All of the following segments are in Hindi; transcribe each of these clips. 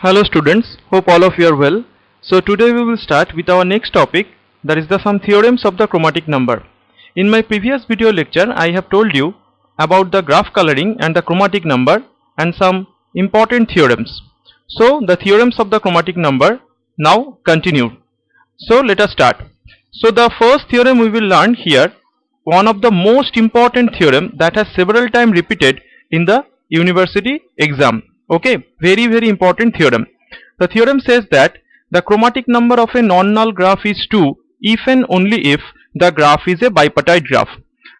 Hello students, hope all of you are well. So today we will start with our next topic, that is the some theorems of the chromatic number. In my previous video lecture I have told you about the graph coloring and the chromatic number and some important theorems. So the theorems of the chromatic number now continue. So let us start. So the first theorem we will learn here, one of the most important theorem that has several times repeated in the university exam. Okay, very important theorem. The theorem says that the chromatic number of a non-null graph is 2 if and only if the graph is a bipartite graph.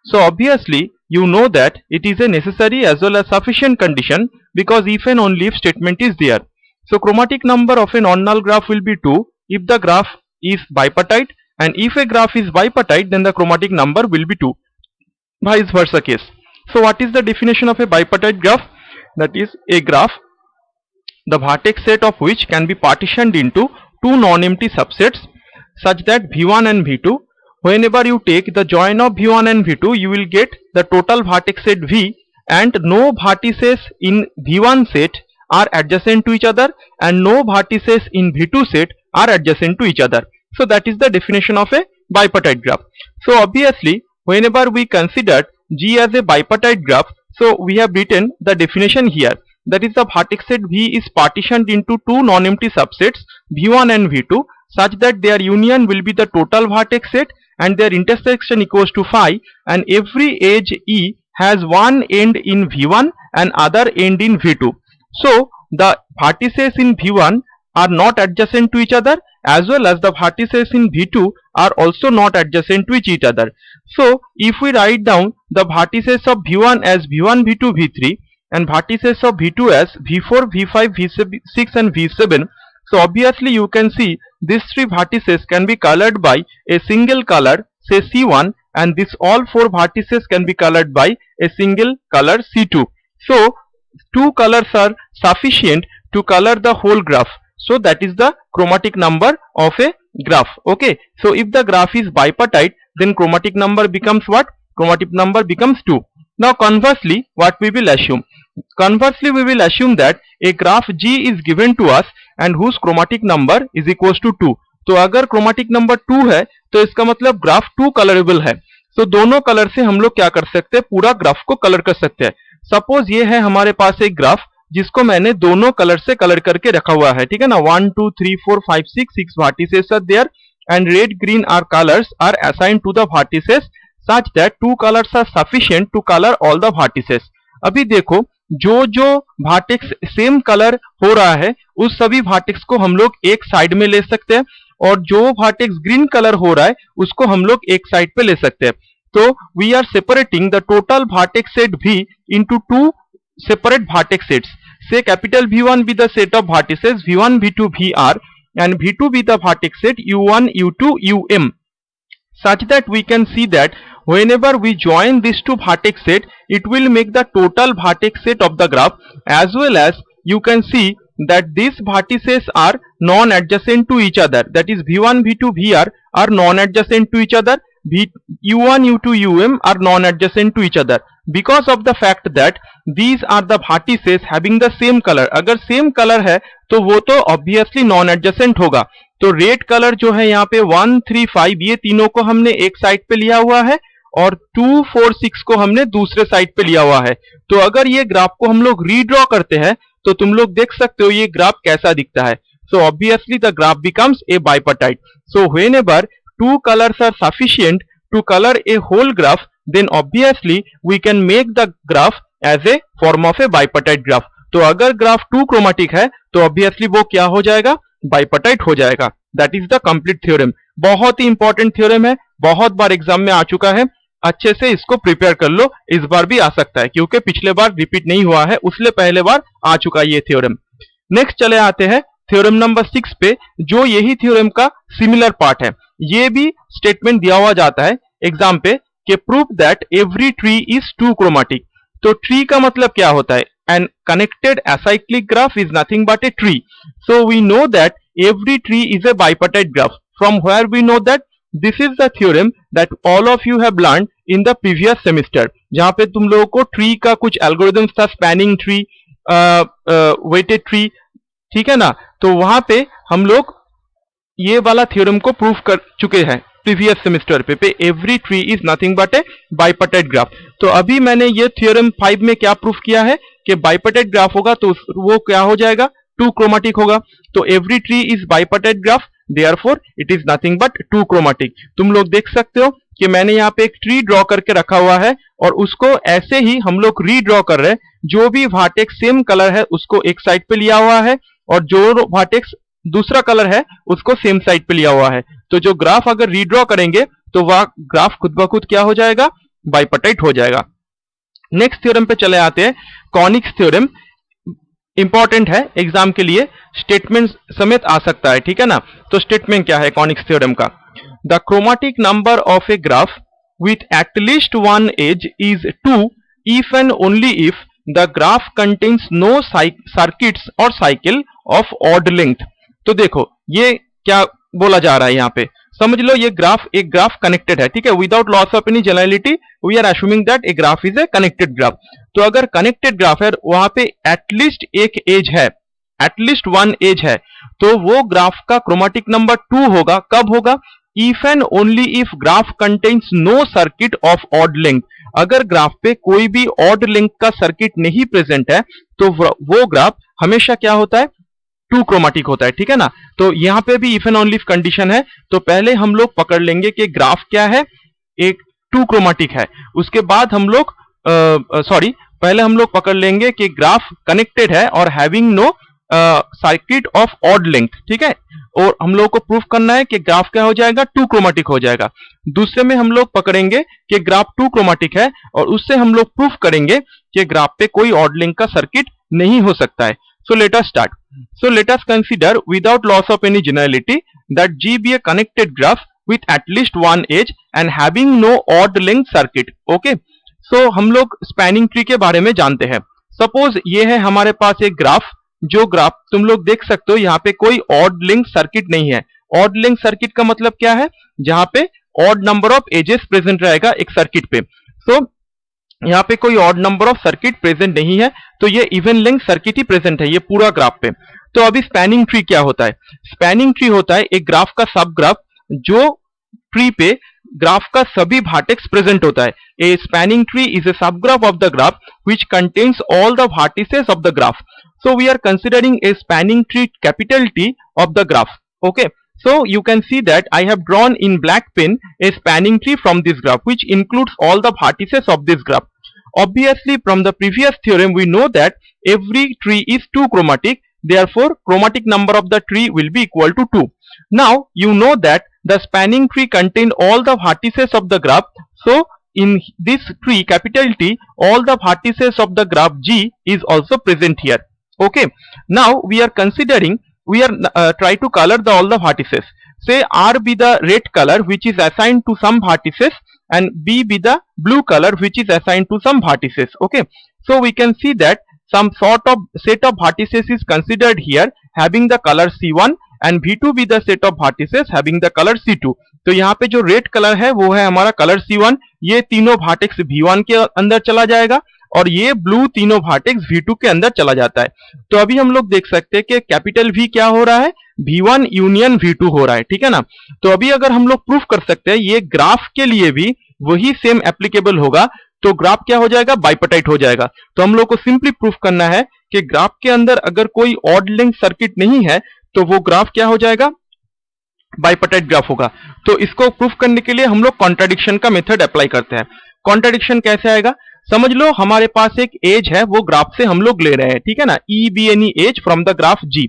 So obviously you know that it is a necessary as well as sufficient condition, because if and only if statement is there. So chromatic number of a non-null graph will be 2 if the graph is bipartite, and if a graph is bipartite then the chromatic number will be 2. Vice versa case. So what is the definition of a bipartite graph? That is a graph the vertex set of which can be partitioned into two non-empty subsets such that V1 and V2. Whenever you take the join of V1 and V2, you will get the total vertex set V, and no vertices in V1 set are adjacent to each other and no vertices in V2 set are adjacent to each other. So that is the definition of a bipartite graph. So obviously whenever we consider G as a bipartite graph, so we have written the definition here, that is the vertex set V is partitioned into two non-empty subsets V1 and V2 such that their union will be the total vertex set and their intersection equals to phi, and every edge E has one end in V1 and other end in V2. So the vertices in V1 are not adjacent to each other, as well as the vertices in V2 are also not adjacent to each other. So if we write down the vertices of V1 as V1, V2, V3 and vertices of V2 as V4, V5, V6 and V7, so obviously you can see these three vertices can be colored by a single color, say C1, and this all four vertices can be colored by a single color C2. So two colors are sufficient to color the whole graph. So that is the chromatic number of a graph. Okay, so if the graph is bipartite, then chromatic number becomes what? Chromatic number becomes 2. Now conversely, what we will assume? Conversely, we will assume that a graph G is given to us and whose chromatic number is equals to 2. तो अगर chromatic number 2 है तो इसका मतलब ग्राफ 2 कलरेबल है. तो दोनों कलर से हम लोग क्या कर सकते हैं? पूरा ग्राफ को कलर कर सकते हैं. सपोज ये है हमारे पास एक ग्राफ जिसको मैंने दोनों कलर से कलर करके रखा हुआ है, ठीक है ना. 1 2 3 4 5 6 vertices are there and red green are colors are assigned to the vertices such that two colors are sufficient to color all the vertices. अभी देखो जो वर्टेक्स सेम कलर हो रहा है उस सभी वर्टेक्स को हम लोग एक साइड में ले सकते हैं, और जो वर्टेक्स ग्रीन कलर हो रहा है उसको हम लोग एक साइड पे ले सकते हैं. तो we are separating the total vertex set V into two separate vertex sets. Say capital V1 be the set of vertices V1, V2, Vr, and V2 be the vertex set U1, U2, Um, such that we can see that whenever we join these two vertex set, it will make the total vertex set of the graph, as well as you can see that these vertices are non-adjacent to each other. That is V1, V2, Vr are non-adjacent to each other. U1, U2, Um are non-adjacent to each other because of the fact that these are the vertices having the same color. अगर same color है तो वो तो obviously non-adjacent होगा. तो रेड कलर जो है यहाँ पे 1 3 5 ये तीनों को हमने एक साइड पे लिया हुआ है और 2 4 6 को हमने दूसरे साइड पे लिया हुआ है. तो अगर ये ग्राफ को हम लोग रीड्रॉ करते हैं तो तुम लोग देख सकते हो ये ग्राफ कैसा दिखता है. So obviously the graph becomes a bipartite. So whenever two colors are sufficient to color a whole graph, then obviously we can make the graph as a form of a bipartite graph. तो अगर ग्राफ 2 क्रोमेटिक है तो ऑब्वियसली वो क्या हो जाएगा? बाइपार्टाइट हो जाएगा. That is the complete theorem. बहुत ही इंपॉर्टेंट थ्योरम है, बहुत बार एग्जाम में आ चुका है. अच्छे से इसको प्रिपेयर कर लो, इस बार भी आ सकता है क्योंकि पिछले बार रिपीट नहीं हुआ है, उसले पहले बार आ चुका है ये थ्योरम. नेक्स्ट चले आते हैं थ्योरम नंबर 6 पे, जो यही थ्योरम का सिमिलर पार्ट है. ये भी स्टेटमेंट दिया हुआ जाता है एग्जाम पे कि prove that every tree is 2 chromatic. तो ट्री का मतलब क्या होता है? An connected acyclic graph is nothing but a tree. So we know that every tree is a bipartite graph. From where we know that? This is the theorem that all of you have learn in the previous semester, जहां पे तुम लोगों को ट्री का कुछ एल्गोरिथम्स था, स्पैनिंग ट्री, वेटेड ट्री, ठीक है ना। तो वहां पे हम लोग ये वाला थ्योरम को प्रूफ कर चुके हैं प्रीवियस सेमेस्टर पे every tree is nothing but a bipartite graph. तो अभी मैंने ये थ्योरम 5 में क्या प्रूफ किया है कि बाइपर्टेट ग्राफ होगा तो वो क्या हो जाएगा, टू क्रोमेटिक होगा। तो every tree is bipartite graph, therefore it is nothing but two chromatic. तुम लोग देख सकते हो कि मैंने यहाँ पे एक ट्री ड्रॉ करके रखा हुआ है और उसको ऐसे ही हम लोग रीड्रॉ कर रहे हैं। जो भी वर्टेक्स सेम कलर है उसको एक साइड पे लिया हुआ है और जो वर्टेक्स दूसरा कलर है उसको सेम साइड पे लिया हुआ है। तो जो ग्राफ अगर रीड्रॉ करेंगे तो वह ग्राफ खुद ब खुद क्या हो जाएगा, बाइपर्टेट हो जाएगा। नेक्स्ट थ्योरम पे चले आते हैं, कॉनिक्स थ्योरम। इंपॉर्टेंट है एग्जाम के लिए, स्टेटमेंट समेत आ सकता है, ठीक है ना। तो स्टेटमेंट क्या है कॉनिक्स थ्योरम का, the chromatic number of a graph with at least one edge is 2 if and only if the graph contains no circuits or cycle of odd length। तो देखो ये क्या बोला जा रहा है यहाँ पे, समझ लो ये ग्राफ एक ग्राफ कनेक्टेड है, ठीक है, without loss of any generality we are assuming that a graph is a connected graph. तो अगर कनेक्टेड ग्राफ है वहां पे एटलीस्ट एक एज है, एटलीस्ट वन एज है, तो वो ग्राफ का क्रोमेटिक नंबर 2 होगा। कब होगा, if and only if graph contains no circuit of odd length. अगर ग्राफ पे कोई भी ऑड लेंथ का सर्किट नहीं प्रेजेंट है तो वो ग्राफ हमेशा क्या होता है, टू क्रोमेटिक होता है, ठीक है ना। तो यहां पे भी if and only if condition है। तो पहले हम लोग पकड़ लेंगे कि ग्राफ क्या है, एक टू क्रोमेटिक है। उसके बाद हम लोग पहले हम लोग पकड़ लेंगे कि ग्राफ कनेक्टेड है और having no circuit of odd length, ठीक है। और हम लोग को प्रूफ करना है कि ग्राफ क्या हो जाएगा, टू क्रोमेटिक हो जाएगा। दूसरे में हम लोग पकड़ेंगे कि ग्राफ टू क्रोमेटिक है और उससे हम लोग प्रूफ करेंगे कि ग्राफ पे कोई ऑड लेंथ का सर्किट नहीं हो सकता है। So let us start. So let us consider without loss of any generality that G be a connected graph with at least one edge and having no odd length circuit। Okay, so हम लोग स्पैनिंग ट्री के बारे में जानते हैं। सपोज ये है हमारे पास एक ग्राफ, जो ग्राफ तुम लोग देख सकते हो यहाँ पे कोई ऑड लिंक सर्किट नहीं है। ऑड लिंक सर्किट का मतलब क्या है, जहां पे odd number of edges present रहेगा एक सर्किट पे। सो यहाँ पे कोई odd number of circuit present नहीं है, तो ये इवन लिंक सर्किट ही प्रेजेंट है ये पूरा ग्राफ पे। तो अभी स्पैनिंग ट्री क्या होता है, स्पैनिंग ट्री होता है एक ग्राफ का सब ग्राफ जो ट्री पे ग्राफ का सभी वर्टेक्स प्रेजेंट होता है। A spanning tree is a subgraph of the graph which contains all the vertices of the graph. So we are considering a spanning tree capital T of the graph. Okay, so you can see that I have drawn in black pen a spanning tree from this graph which includes all the vertices of this graph. Obviously from the previous theorem we know that every tree is two chromatic, therefore chromatic number of the tree will be equal to 2. Now you know that the spanning tree contained all the vertices of the graph, so in this tree capital T all the vertices of the graph G is also present here. Okay, now we are considering, we are try to color all the vertices. Say R be the red color which is assigned to some vertices and B be the blue color which is assigned to some vertices. Okay, so we can see that some sort of set of vertices is considered here having the color C1 and V2 be the set of vertices having the color C2. तो यहाँ पे जो रेड कलर है वो है हमारा कलर C1, ये तीनों वर्टेक्स V1 के अंदर चला जाएगा और ये ब्लू तीनों वर्टेक्स V2 के अंदर चला जाता है। तो अभी हम लोग देख सकते हैं कि कैपिटल V क्या हो रहा है, V1 यूनियन V2 हो रहा है, ठीक है ना। तो अभी अगर हम लोग प्रूफ कर सकते हैं ये ग्राफ के लिए भी वही सेम एप्लीकेबल होगा, तो ग्राफ क्या हो जाएगा, बाइपर्टाइट हो जाएगा। तो हम लोग को सिंपली प्रूफ करना है कि ग्राफ के अंदर अगर कोई ऑड लिंक सर्किट नहीं है तो वो ग्राफ क्या हो जाएगा, बाइपर्टाइट ग्राफ होगा। तो इसको प्रूफ करने के लिए हम लोग कॉन्ट्राडिक्शन का मेथड अप्लाई करते हैं। कॉन्ट्राडिक्शन कैसे आएगा, समझ लो हमारे पास एक एज है वो ग्राफ से हम लोग ले रहे हैं, ठीक है ना, e be any edge from the graph G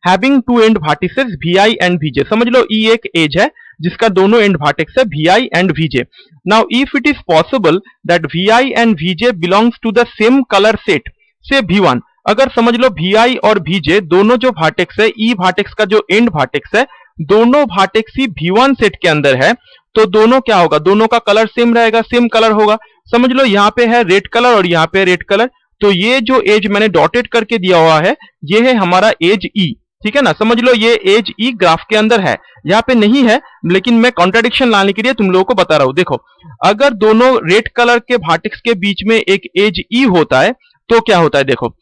having two end vertices v i and v j. समझ लो ई एक एज है जिसका दोनों एंड वर्टेक्स है v i and v j. Now if it is possible that v i and v j belongs to the same colour set say v one, अगर समझ लो वी आई और वी जे दोनों जो वर्टेक्स है, ई वर्टेक्स का जो एंड वर्टेक्स है दोनों वर्टेक्स ही वी वन सेट के अंदर है, तो दोनों क्या होगा, दोनों का कलर सेम रहेगा, सेम कलर होगा। समझ लो यहाँ पे है रेड कलर और यहाँ पे रेड कलर, तो ये जो एज मैंने डॉटेड करके दिया हुआ है ये है हमारा एज ई, ठीक है ना। समझ लो ये एज ई ग्राफ के अंदर है, यहाँ पे नहीं है, लेकिन मैं कॉन्ट्राडिक्शन लाने के लिए तुम लोगों को बता रहा हूं। देखो अगर दोनों रेड कलर के वर्टेक्स के बीच में एक एज ई होता है तो क्या होता है, देखो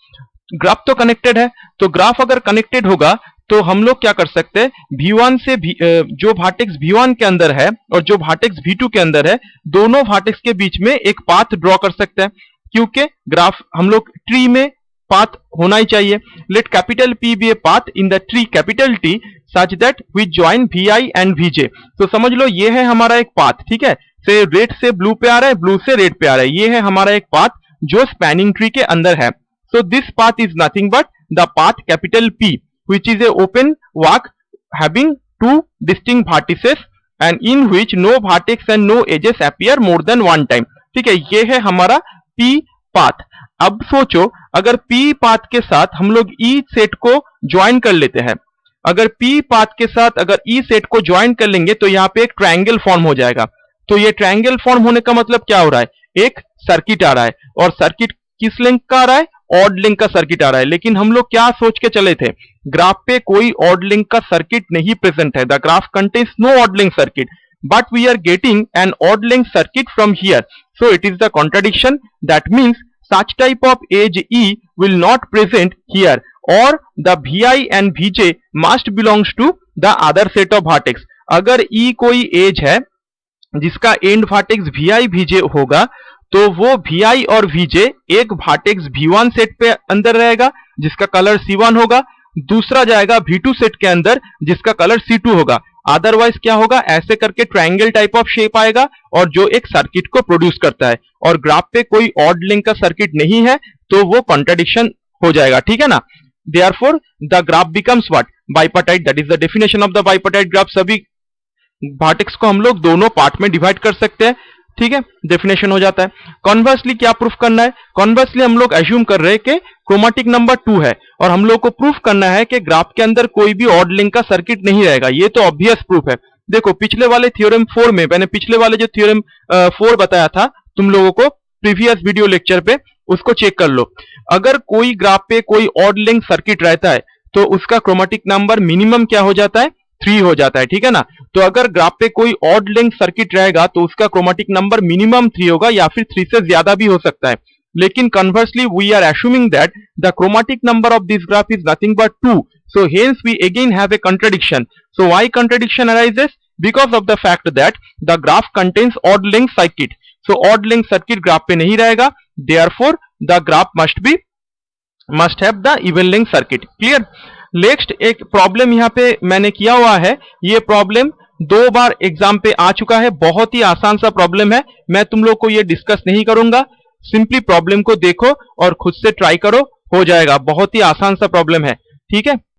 ग्राफ तो कनेक्टेड है, तो ग्राफ अगर कनेक्टेड होगा तो हम लोग क्या कर सकते हैं, V1 से जो वर्टेक्स V1 के अंदर है और जो वर्टेक्स V2 के अंदर है, दोनों वर्टेक्स के बीच में एक पाथ ड्रॉ कर सकते हैं, क्योंकि ग्राफ हम लोग ट्री में पाथ होना ही चाहिए. Let capital P be a path in the tree capital T such that we join VI and VJ. तो समझ लो ये है हमारा एक पाथ, ठीक है, से रेड से ब्लू पे आ रहा है, ब्लू से रेड पे आ रहा है, ये है हमारा एक पाथ जो स्पैनिंग ट्री के अंदर है. So this path is nothing but the path capital P, which is a open walk having two distinct vertices and in which no vertex and no edges appear more than one time. ठीक है, ये है हमारा P path. अब सोचो अगर P path के साथ हम लोग E सेट को ज्वाइन कर लेते हैं, अगर P path के साथ अगर E सेट को ज्वाइन कर लेंगे तो यहाँ पे एक ट्रायंगल फॉर्म हो जाएगा. तो ये ट्रायंगल फॉर्म होने का मतलब क्या हो रहा है, एक सर्किट आ रहा है, और सर्किट किस लिंक का आ रहा है, ऑड लिंक का सर्किट आ रहा है. लेकिन हम लोग क्या सोच के चले थे, ग्राफ पे कोई ऑड लिंक का सर्किट नहीं प्रेजेंट है, the graph contains no odd length circuit, but we are getting an odd length circuit from here. So it is the contradiction. That means such type of edge E will not present here, or the VI and VJ must belongs to the other set of vertex. अगर E कोई एज है जिसका एंड वर्टेक्स VI VJ होगा, तो वो VI और VJ एक वर्टेक्स V1 सेट पे अंदर रहेगा जिसका कलर C1 होगा, दूसरा जाएगा V2 सेट के अंदर जिसका कलर C2 होगा. अदरवाइज क्या होगा, ऐसे करके ट्रायंगल टाइप ऑफ शेप आएगा और जो एक सर्किट को प्रोड्यूस करता है, और ग्राफ पे कोई ऑड लिंक का सर्किट नहीं है तो वो कॉन्ट्राडिक्शन हो जाएगा. ठीक है ना. Therefore the graph becomes what, bipartite. That is the definition of the bipartite graph. सभी वर्टेक्स को हम लोग दोनों पार्ट में डिवाइड कर सकते हैं. ठीक है, डेफिनेशन हो जाता है. कॉन्वर्सली क्या प्रूफ करना है, कॉन्वर्सली हम लोग एज्यूम कर रहे हैं कि क्रोमेटिक नंबर 2 है और हम लोग को प्रूफ करना है कि ग्राफ के अंदर कोई भी ऑड लिंक का सर्किट नहीं रहेगा. ये तो ऑब्वियस प्रूफ है. देखो पिछले वाले थ्योरम 4 में, मैंने पिछले वाले जो थ्योरम 4 बताया था तुम लोगों को प्रीवियस वीडियो लेक्चर पे, उसको चेक कर लो. अगर कोई ग्राफ पे कोई ऑड लिंक सर्किट रहता है तो उसका क्रोमेटिक नंबर मिनिमम क्या हो जाता है, 3 हो जाता है. ठीक है ना. तो अगर ग्राफ पे कोई ऑड लिंक सर्किट रहेगा तो उसका क्रोमेटिक नंबर मिनिमम 3 होगा या फिर 3 से ज्यादा भी हो सकता है. लेकिन conversely we are assuming that the chromatic number of this graph is nothing but 2. So hence we again have a contradiction. So why contradiction arises? Because of the fact that the graph contains odd link circuit. So odd link circuit graph पे नहीं रहेगा. Therefore the graph must have the even link circuit. Clear? Next एक प्रॉब्लम यहाँ पे मैंने किया हुआ है. ये प्रॉब्लम 2 बार एग्जाम पे आ चुका है. बहुत ही आसान सा प्रॉब्लम है. मैं तुम लोग को ये डिस्कस नहीं करूंगा. सिंपली प्रॉब्लम को देखो और खुद से ट्राई करो, हो जाएगा. बहुत ही आसान सा प्रॉब्लम है. ठीक है.